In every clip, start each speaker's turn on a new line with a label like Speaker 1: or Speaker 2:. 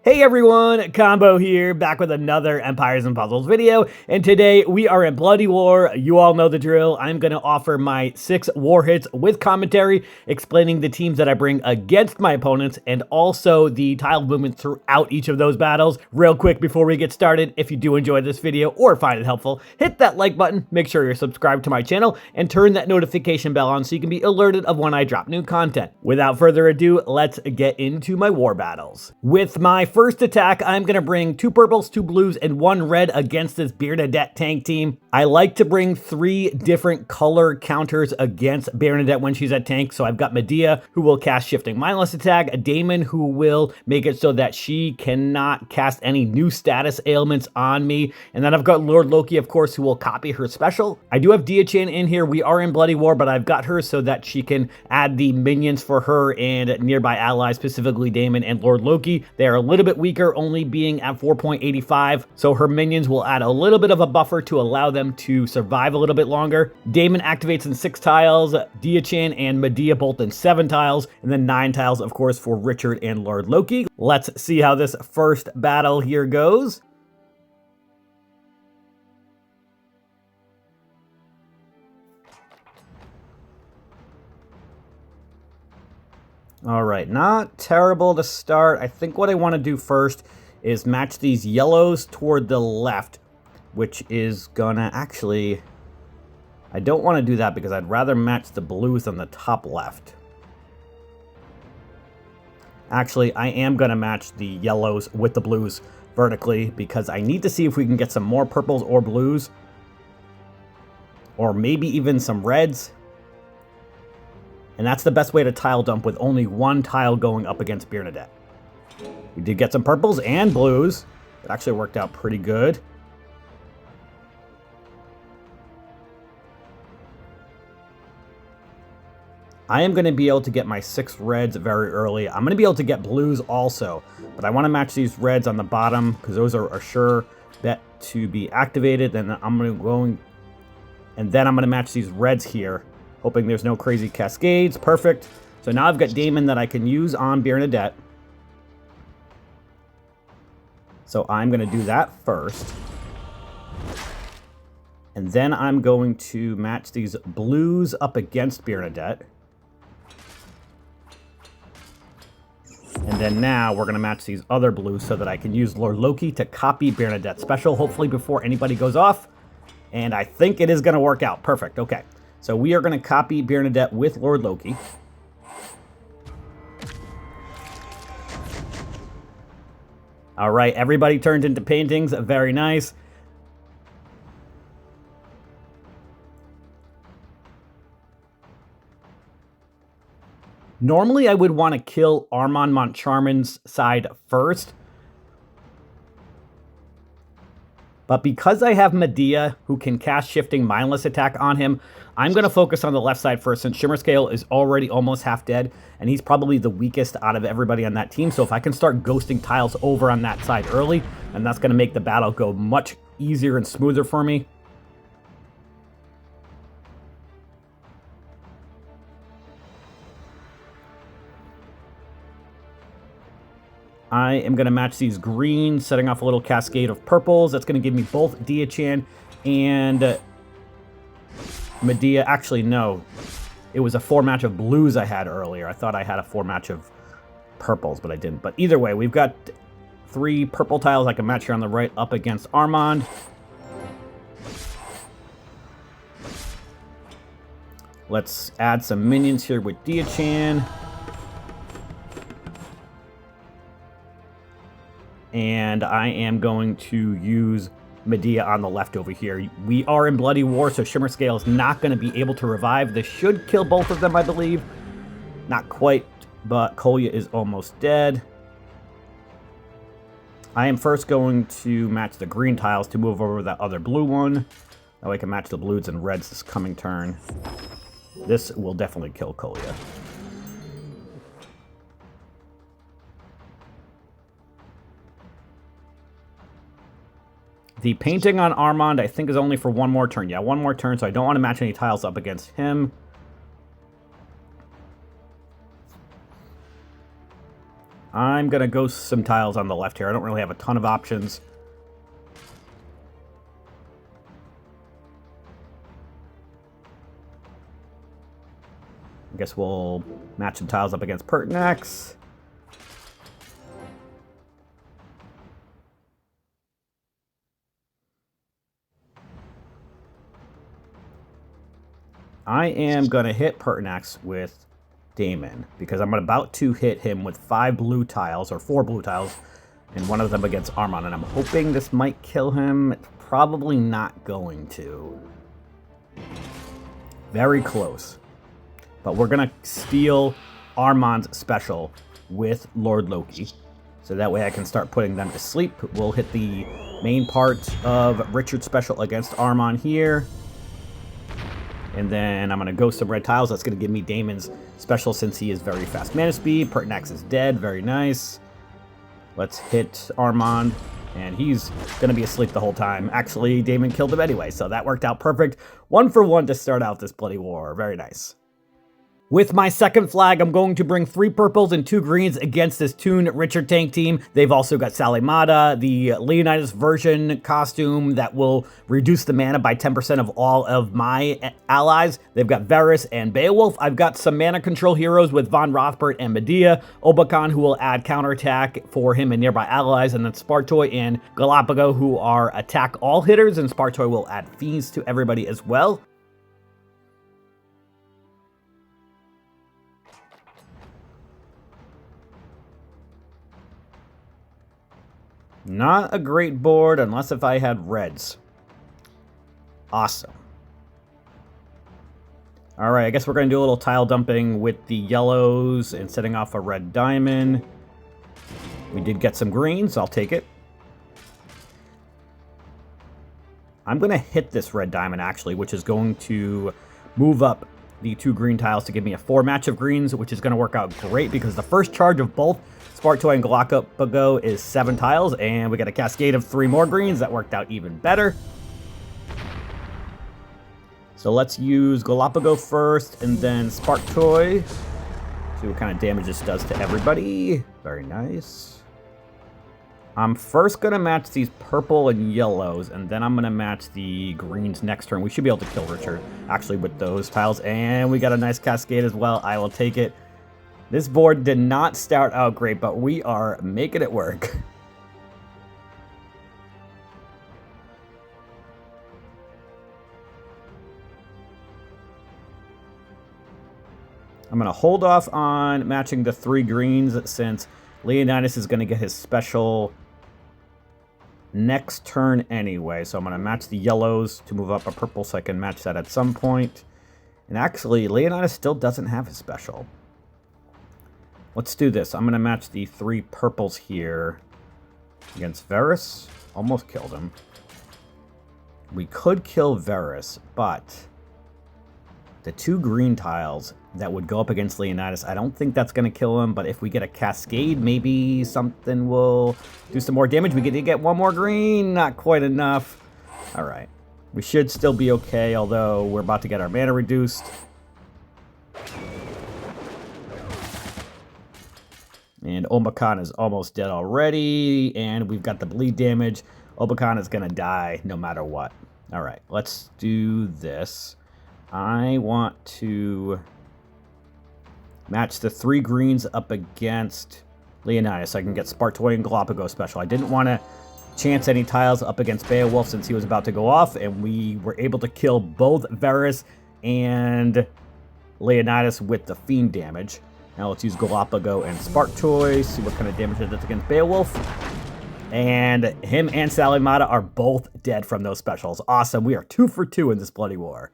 Speaker 1: Hey everyone, Combo here, back with another Empires and Puzzles video, and today we are in Bloody War. You all know the drill. I'm going to offer my 6 war hits with commentary, explaining the teams that I bring against my opponents, and also the tile movement throughout each of those battles. Real quick before we get started, if you do enjoy this video or find it helpful, hit that like button, make sure you're subscribed to my channel, and turn that notification bell on so you can be alerted of when I drop new content. Without further ado, let's get into my war battles. With my first attack, I'm going to bring 2 purples, 2 blues, and 1 red against this Bearnadette tank team. I like to bring 3 different color counters against Bearnadette when she's at tank. So I've got Medea, who will cast Shifting Mindless attack, a Damon, who will make it so that she cannot cast any new status ailments on me, and then I've got Lord Loki, of course, who will copy her special. I do have Dia-chan in here. We are in Bloody War, but I've got her so that she can add the minions for her and nearby allies, specifically Damon and Lord Loki. They are a little bit weaker, only being at 4.85, so her minions will add a little bit of a buffer to allow them to survive a little bit longer. Damon activates in 6 tiles, Dia-chan and Medea both in 7 tiles, and then 9 tiles, of course, for Richard and Lord Loki. Let's see how this first battle here goes. All right, not terrible to start. I think what I want to do first is match these yellows toward the left, which is gonna actually... I don't want to do that because I'd rather match the blues on the top left. Actually, I am gonna match the yellows with the blues vertically because I need to see if we can get some more purples or blues, or maybe even some reds. And that's the best way to tile dump with only 1 tile going up against Bearnadette. We did get some purples and blues. It actually worked out pretty good. I am going to be able to get my 6 reds very early. I'm going to be able to get blues also, but I want to match these reds on the bottom because those are a sure bet to be activated. Then I'm going to go, and then I'm going to match these reds here, hoping there's no crazy cascades. Perfect. So now I've got Damon that I can use on Bearnadette. So I'm going to do that first. And then I'm going to match these blues up against Bearnadette. And then now we're going to match these other blues so that I can use Lord Loki to copy Bearnadette's special, hopefully before anybody goes off. And I think it is going to work out. Perfect. Okay. So we are going to copy Bearnadette with Lord Loki. All right, everybody turned into paintings. Very nice. Normally, I would want to kill Armand Moncharmin's side first. But because I have Medea, who can cast Shifting Mindless attack on him, I'm going to focus on the left side first, since Shimmer Scale is already almost half dead, and he's probably the weakest out of everybody on that team. So if I can start ghosting tiles over on that side early, then that's going to make the battle go much easier and smoother for me. I am going to match these greens, setting off a little cascade of purples. That's going to give me both Dia-chan and Medea. Actually, no. It was a 4 match of blues I had earlier. I thought I had a 4 match of purples, but I didn't. But either way, we've got 3 purple tiles I can match here on the right up against Armand. Let's add some minions here with Dia-chan. And I am going to use Medea on the left over here. We are in Bloody War, so Shimmer Scale is not going to be able to revive. This should kill both of them, I believe. Not quite, but Kolya is almost dead. I am first going to match the green tiles to move over that other blue one. That way I can match the blues and reds this coming turn. This will definitely kill Kolya. The painting on Armand, I think, is only for 1 more turn. Yeah, 1 more turn, so I don't want to match any tiles up against him. I'm going to go some tiles on the left here. I don't really have a ton of options. I guess we'll match some tiles up against Pertinax. I am going to hit Pertinax with Damon because I'm about to hit him with 5 blue tiles, or 4 blue tiles, and one of them against Armand, and I'm hoping this might kill him. It's probably not going to. Very close. But we're going to steal Armand's special with Lord Loki, so that way I can start putting them to sleep. We'll hit the main part of Richard's special against Armand here. And then I'm going to go some red tiles. That's going to give me Damon's special since he is very fast mana speed. Pertinax is dead. Very nice. Let's hit Armand. And he's going to be asleep the whole time. Actually, Damon killed him anyway, so that worked out perfect. 1 for 1 to start out this bloody war. Very nice. With my second flag, I'm going to bring 3 purples and 2 greens against this Toon Richard tank team. They've also got Sally Mata, the Leonidas version costume that will reduce the mana by 10% of all of my allies. They've got Varys and Beowulf. I've got some mana control heroes with Von Rothbart and Medea. Obakan, who will add counterattack for him and nearby allies. And then Spartoy and Galapago, who are attack all hitters. And Spartoy will add fees to everybody as well. Not a great board unless if I had reds. Awesome. All right, I guess we're going to do a little tile dumping with the yellows and setting off a red diamond. We did get some greens. I'll take it. I'm going to hit this red diamond, actually, which is going to move up the 2 green tiles to give me a 4 match of greens, which is going to work out great because the first charge of both Spartoy and Galapago is 7 tiles, and we got a cascade of 3 more greens. That worked out even better. So let's use Galapago first, and then Spartoy. See what kind of damage this does to everybody. Very nice. I'm first going to match these purple and yellows, and then I'm going to match the greens next turn. We should be able to kill Richard, actually, with those tiles. And we got a nice cascade as well. I will take it. This board did not start out great, but we are making it work. I'm going to hold off on matching the 3 greens since Leonidas is going to get his special next turn anyway. So I'm going to match the yellows to move up a purple so I can match that at some point. And actually, Leonidas still doesn't have his special. Let's do this. I'm going to match the 3 purples here against Varys. Almost killed him. We could kill Varys, but the 2 green tiles that would go up against Leonidas, I don't think that's going to kill him, but if we get a cascade, maybe something will do some more damage. We get to get 1 more green. Not quite enough. All right. We should still be okay, although we're about to get our mana reduced. And Obakan is almost dead already, and we've got the bleed damage. Obakan is going to die no matter what. All right, let's do this. I want to match the 3 greens up against Leonidas so I can get Spartoy and Galapago special. I didn't want to chance any tiles up against Beowulf since he was about to go off, and we were able to kill both Varys and Leonidas with the Fiend damage. Now let's use Galapago and Spartoy, see what kind of damage it does against Beowulf. And him and Sally Mata are both dead from those specials. Awesome, we are 2 for 2 in this bloody war.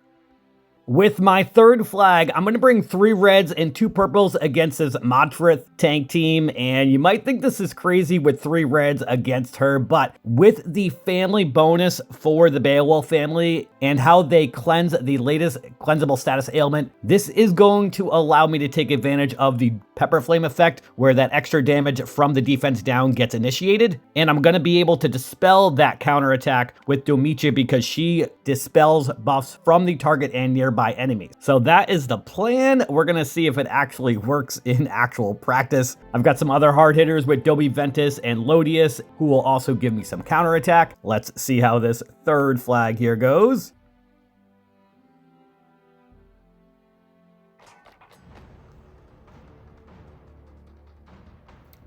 Speaker 1: With my third flag, I'm going to bring 3 reds and 2 purples against this Modfrith tank team. And you might think this is crazy with 3 reds against her, but with the family bonus for the Beowulf family and how they cleanse the latest cleansable status ailment, this is going to allow me to take advantage of the Pepper Flame effect, where that extra damage from the defense down gets initiated. And I'm going to be able to dispel that counterattack with Domitia because she dispels buffs from the target and nearby nearby enemies. So that is the plan. We're gonna see if it actually works in actual practice. I've got some other hard hitters with Ventus and Lodius, who will also give me some counterattack. Let's see how this third flag here goes.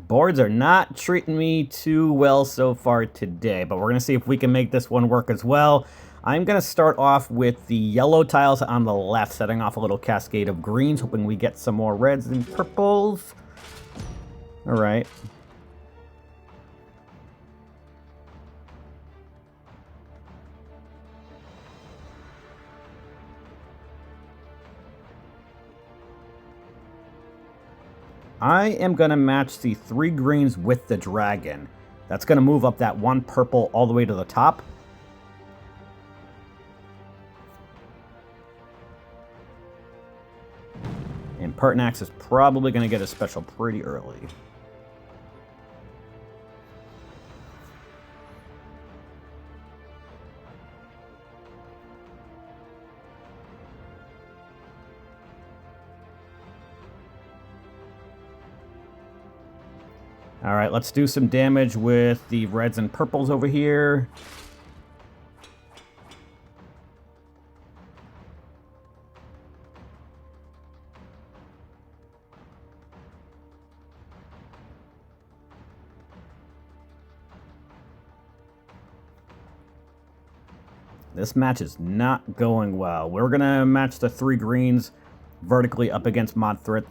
Speaker 1: Boards are not treating me too well so far today, but we're going to see if we can make this one work as well. I'm going to start off with the yellow tiles on the left, setting off a little cascade of greens, hoping we get some more reds and purples. All right. I am going to match the 3 greens with the dragon. That's going to move up that 1 purple all the way to the top. And Pertinax is probably going to get a special pretty early. All right, let's do some damage with the reds and purples over here. This match is not going well. We're going to match the 3 greens vertically up against Modthrith.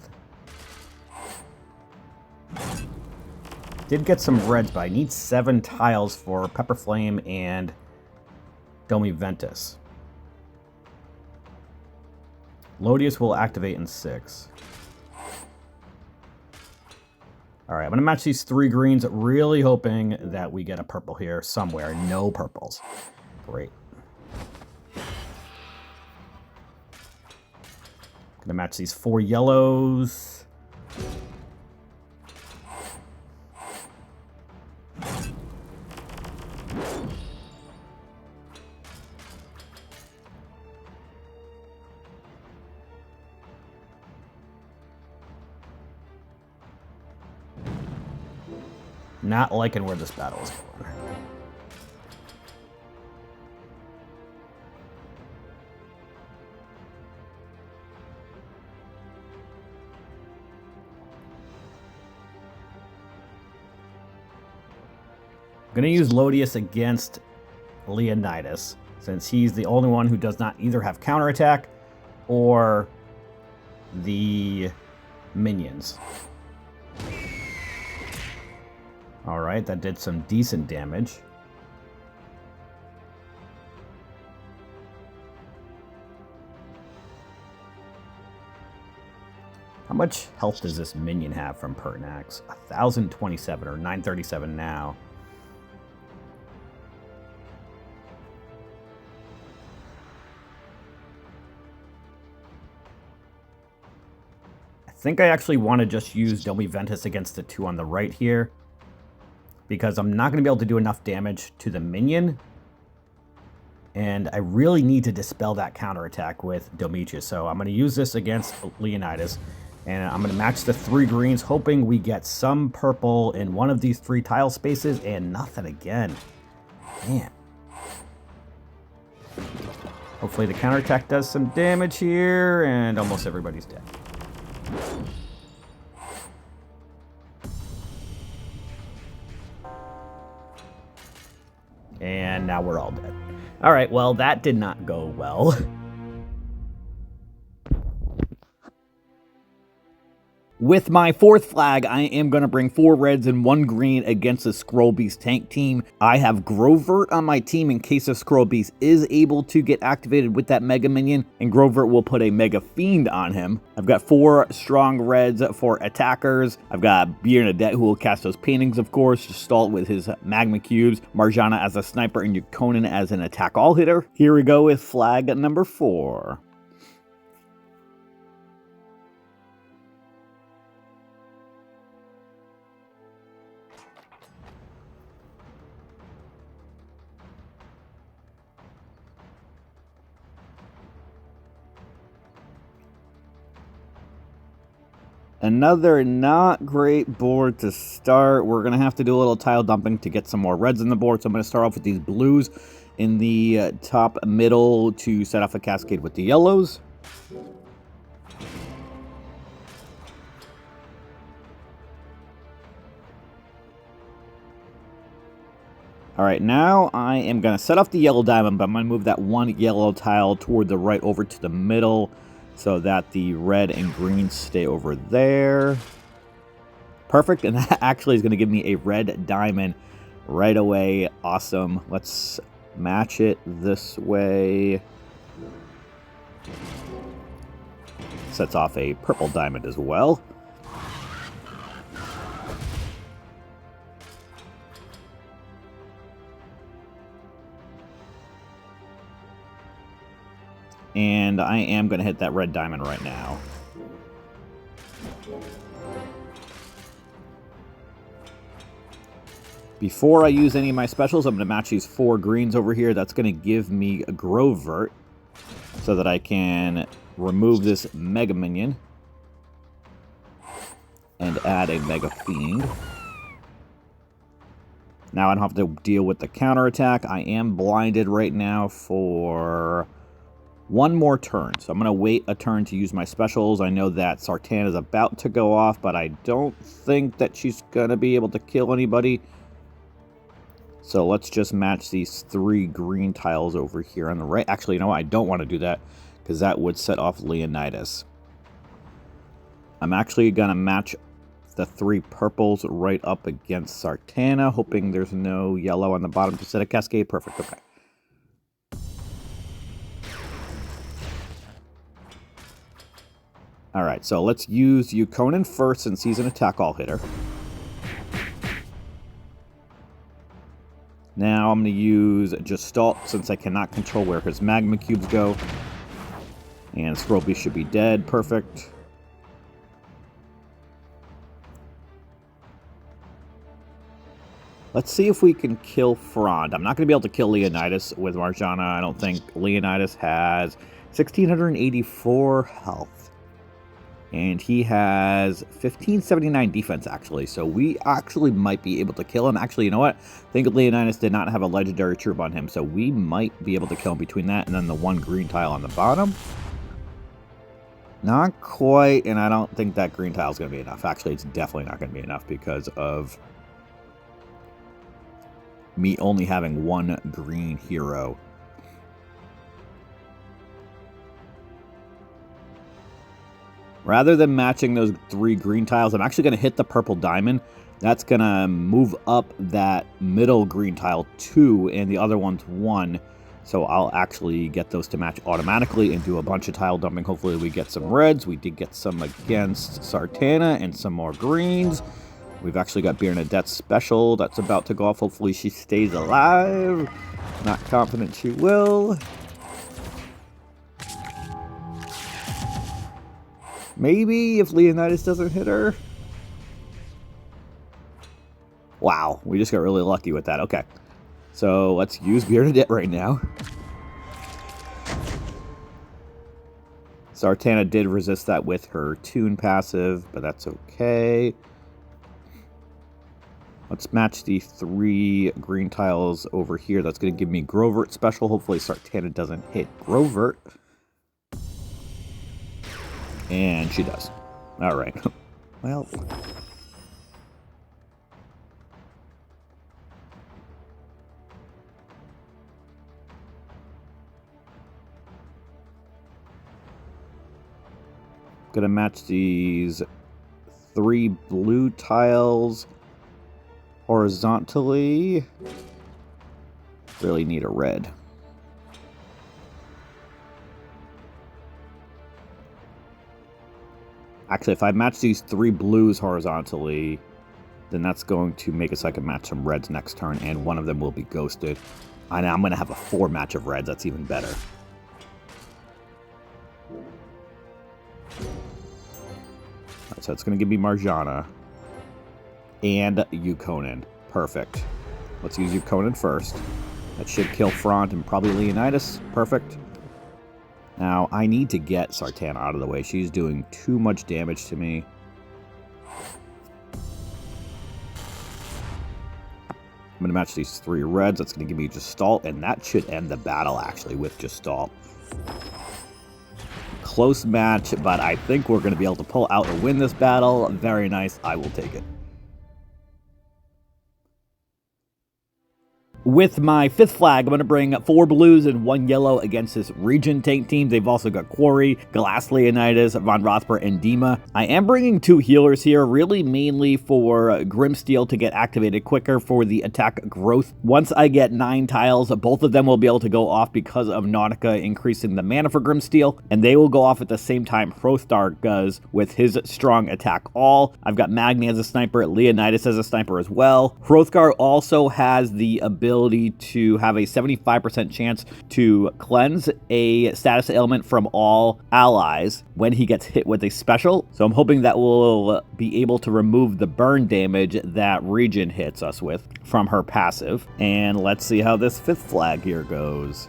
Speaker 1: Did get some reds, but I need 7 tiles for Pepper Flame and Ventus. Lodius will activate in 6. All right, I'm going to match these 3 greens, really hoping that we get a purple here somewhere. No purples. Great. Going to match these 4 yellows. Not liking where this battle is going. I'm going to use Lodius against Leonidas, since he's the only one who does not either have counterattack or the minions. All right, that did some decent damage. How much health does this minion have from Pertinax? 1,027 or 937 now. I think I actually want to just use Ventus against the 2 on the right here, because I'm not going to be able to do enough damage to the minion. And I really need to dispel that counterattack with Demetrius. So I'm going to use this against Leonidas. And I'm going to match the 3 greens, hoping we get some purple in one of these 3 tile spaces, and nothing again. Man. Hopefully the counterattack does some damage here, and almost everybody's dead. And now we're all dead. All right, well, that did not go well. With my 4th flag, I am going to bring 4 reds and 1 green against the Scrollbeast tank team. I have Grovert on my team in case the Scrollbeast is able to get activated with that Mega Minion, and Grovert will put a Mega Fiend on him. I've got 4 strong reds for attackers. I've got Bearnadette, who will cast those paintings, of course, to stall it with his Magma Cubes, Marjana as a sniper, and Yukonin as an attack all hitter. Here we go with flag number 4. Another not great board to start. We're going to have to do a little tile dumping to get some more reds in the board. So I'm going to start off with these blues in the top middle to set off a cascade with the yellows. All right, now I am going to set off the yellow diamond, but I'm going to move that one yellow tile toward the right over to the middle so that the red and green stay over there. Perfect, and that actually is going to give me a red diamond right away. Awesome. Let's match it this way. Sets off a purple diamond as well. And I am going to hit that red diamond right now. Before I use any of my specials, I'm going to match these 4 greens over here. That's going to give me a Grovert so that I can remove this Mega Minion and add a Mega Fiend. Now I don't have to deal with the counterattack. I am blinded right now for one more turn, so I'm going to wait a turn to use my specials. I know that Sartan is about to go off, but I don't think that she's going to be able to kill anybody. So let's just match these 3 green tiles over here on the right. Actually, you know what? I don't want to do that because that would set off Leonidas. I'm actually going to match the 3 purples right up against Sartana, hoping there's no yellow on the bottom to set a cascade. Perfect, okay. Alright, so let's use Yukonin first since he's an attack all hitter. Now I'm going to use Gestalt since I cannot control where his magma cubes go. And Scroby should be dead. Perfect. Let's see if we can kill Frond. I'm not going to be able to kill Leonidas with Marjana. I don't think. Leonidas has 1,684 health. And he has 1579 defense, actually. So we actually might be able to kill him. Actually, you know what? I think Leonidas did not have a legendary troop on him. So we might be able to kill him between that and then the 1 green tile on the bottom. Not quite. And I don't think that green tile is going to be enough. Actually, it's definitely not going to be enough because of me only having 1 green hero. Rather than matching those 3 green tiles, I'm actually going to hit the purple diamond. That's going to move up that middle green tile 2, and the other one's 1. So I'll actually get those to match automatically and do a bunch of tile dumping. Hopefully we get some reds. We did get some against Sartana and some more greens. We've actually got Bearnadette special that's about to go off. Hopefully she stays alive. Not confident she will. Maybe if Leonidas doesn't hit her. Wow, we just got really lucky with that. Okay, so let's use Bearnadette right now. Sartana did resist that with her Tune passive, but that's okay. Let's match the 3 green tiles over here. That's going to give me Grovert special. Hopefully Sartana doesn't hit Grovert. And she does. All right. Well. Gonna match these 3 blue tiles horizontally. Really need a red. Actually, if I match these 3 blues horizontally, then that's going to make it so I can match some reds next turn, and one of them will be ghosted. And I'm going to have a 4 match of reds. That's even better. Right, so it's going to give me Marjana and Yukonin. Perfect. Let's use Yukonin first. That should kill Front and probably Leonidas. Perfect. Now, I need to get Sartana out of the way. She's doing too much damage to me. I'm going to match these 3 reds. That's going to give me Gestalt, and that should end the battle, actually, with Gestalt. Close match, but I think we're going to be able to pull out and win this battle. Very nice. I will take it. With my 5th flag, I'm going to bring 4 blues and 1 yellow against this region tank team. They've also got Quarry, Glass Leonidas, Von Rothbard, and Dima. I am bringing 2 healers here, really mainly for Grimsteel to get activated quicker for the attack growth. Once I get 9 tiles, both of them will be able to go off because of Nautica increasing the mana for Grimsteel, and they will go off at the same time Hrothgar does with his strong attack all. I've got Magni as a sniper, Leonidas as a sniper as well. Hrothgar also has the ability to have a 75% chance to cleanse a status ailment from all allies when he gets hit with a special. So I'm hoping that we'll be able to remove the burn damage that Region hits us with from her passive. And let's see how this 5th flag here goes.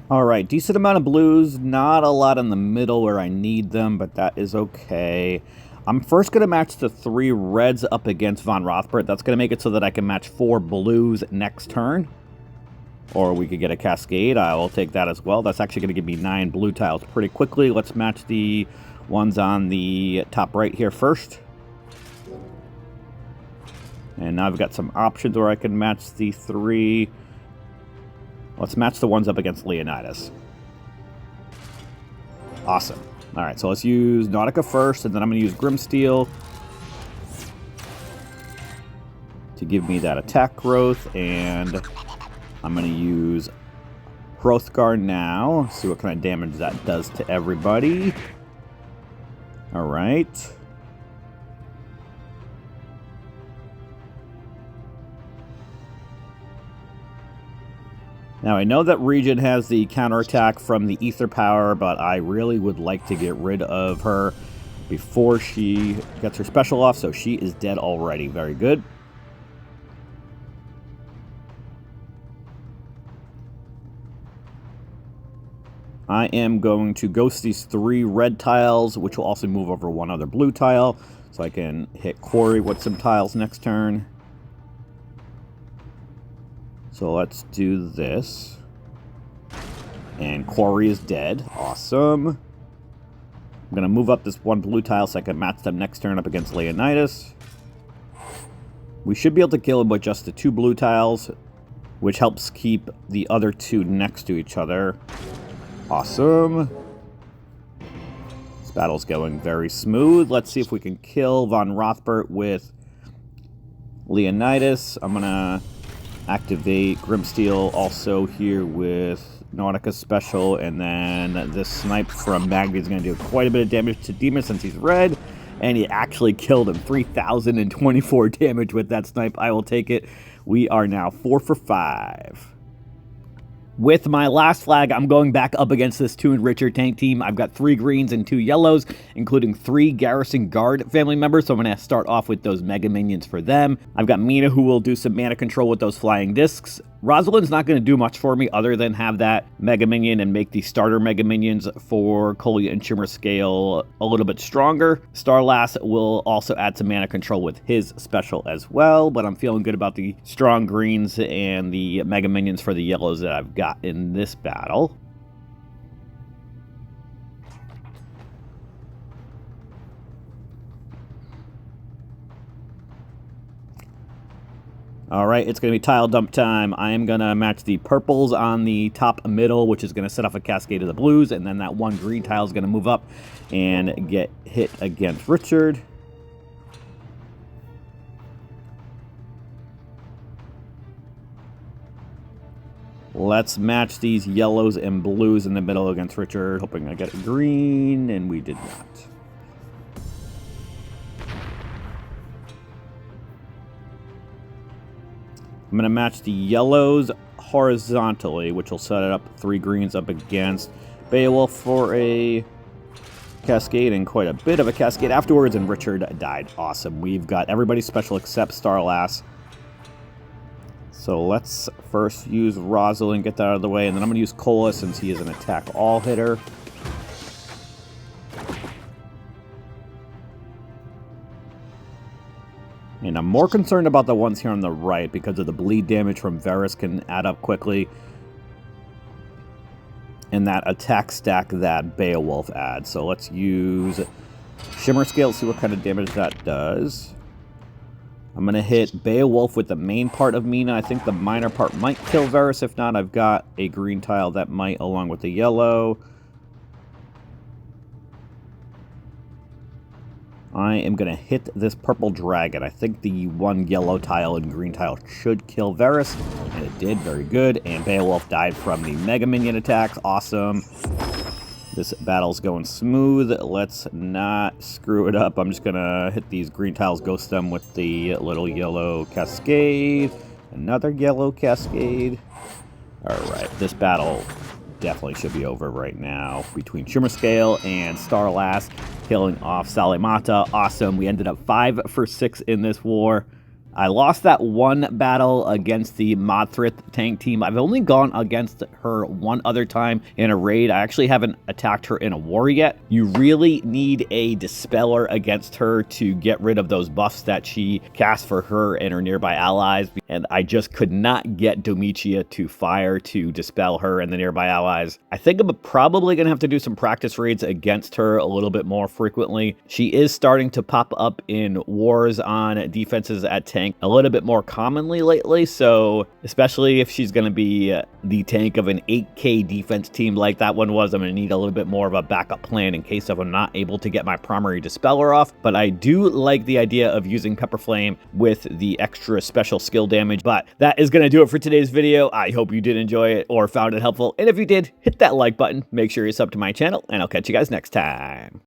Speaker 1: Alright, decent amount of blues, not a lot in the middle where I need them, but that is okay. I'm first going to match the 3 reds up against Von Rothbard. That's going to make it so that I can match 4 blues next turn. Or we could get a cascade. I will take that as well. That's actually going to give me 9 blue tiles pretty quickly. Let's match the ones on the top right here first. And now I've got some options where I can match the 3. Let's match the ones up against Leonidas. Awesome. All right, so let's use Nautica first, and then I'm going to use Grimsteel to give me that attack growth, and I'm going to use Hrothgar now. See what kind of damage that does to everybody. All right. Now, I know that Region has the counterattack from the Ether Power, but I really would like to get rid of her before she gets her special off, so she is dead already. Very good. I am going to ghost these 3 red tiles, which will also move over 1 other blue tile, so I can hit Quarry with some tiles next turn. So let's do this. And Quarry is dead. Awesome. I'm going to move up this 1 blue tile so I can match them next turn up against Leonidas. We should be able to kill him with just the 2 blue tiles, which helps keep the other 2 next to each other. Awesome. This battle's going very smooth. Let's see if we can kill Von Rothbard with Leonidas. I'm going to activate Grimsteel also here with Nautica's special, and then this snipe from Magni is going to do quite a bit of damage to Dima since he's red, and he actually killed him. 3,024 damage with that snipe. I will take it. We are now 4 for 5. With my last flag, I'm going back up against this Toon Richard tank team. I've got 3 greens and 2 yellows, including 3 Garrison Guard family members, so I'm going to start off with those Mega Minions for them. I've got Mina, who will do some mana control with those flying discs. Rosalind's not going to do much for me other than have that Mega Minion and make the starter Mega Minions for Kolya and Shimmer Scale a little bit stronger. Starlass will also add some mana control with his special as well, but I'm feeling good about the strong greens and the Mega Minions for the yellows that I've got in this battle. All right, it's going to be tile dump time. I am going to match the purples on the top middle, which is going to set off a cascade of the blues, and then that 1 green tile is going to move up and get hit against Richard. Let's match these yellows and blues in the middle against Richard, hoping I get a green, and we did not. I'm going to match the yellows horizontally, which will set it up 3 greens up against Beowulf for a cascade, and quite a bit of a cascade afterwards, and Richard died. Awesome. We've got everybody special except Starlass. So let's first use Rosalind, get that out of the way, and then I'm going to use Cola since he is an attack all hitter. And I'm more concerned about the ones here on the right because of the bleed damage from Varus can add up quickly. And that attack stack that Beowulf adds. So let's use Shimmer Scale, see what kind of damage that does. I'm going to hit Beowulf with the main part of Mina. I think the minor part might kill Varus. If not, I've got a green tile that might along with the yellow. I am going to hit this purple dragon. I think the one yellow tile and green tile should kill Varus. And it did. Very good. And Beowulf died from the Mega Minion attacks. Awesome. This battle's going smooth. Let's not screw it up. I'm just going to hit these green tiles, ghost them with the little yellow cascade. Another yellow cascade. All right. This battle definitely should be over right now between Shimmer Scale and Starlast, killing off Salimata. Awesome. We ended up 5 for 6 in this war. I lost that one battle against the Modthrith tank team. I've only gone against her one other time in a raid. I actually haven't attacked her in a war yet. You really need a Dispeller against her to get rid of those buffs that she casts for her and her nearby allies. And I just could not get Domitia to fire to dispel her and the nearby allies. I think I'm probably going to have to do some practice raids against her a little bit more frequently. She is starting to pop up in wars on defenses at tank a little bit more commonly lately, so especially if she's going to be the tank of an 8k defense team like that one was, I'm going to need a little bit more of a backup plan in case if I'm not able to get my primary Dispeller off. But I do like the idea of using Pepper Flame with the extra special skill damage. But that is going to do it for today's video. I hope you did enjoy it or found it helpful, and if you did, hit that like button, make sure you sub to my channel, and I'll catch you guys next time.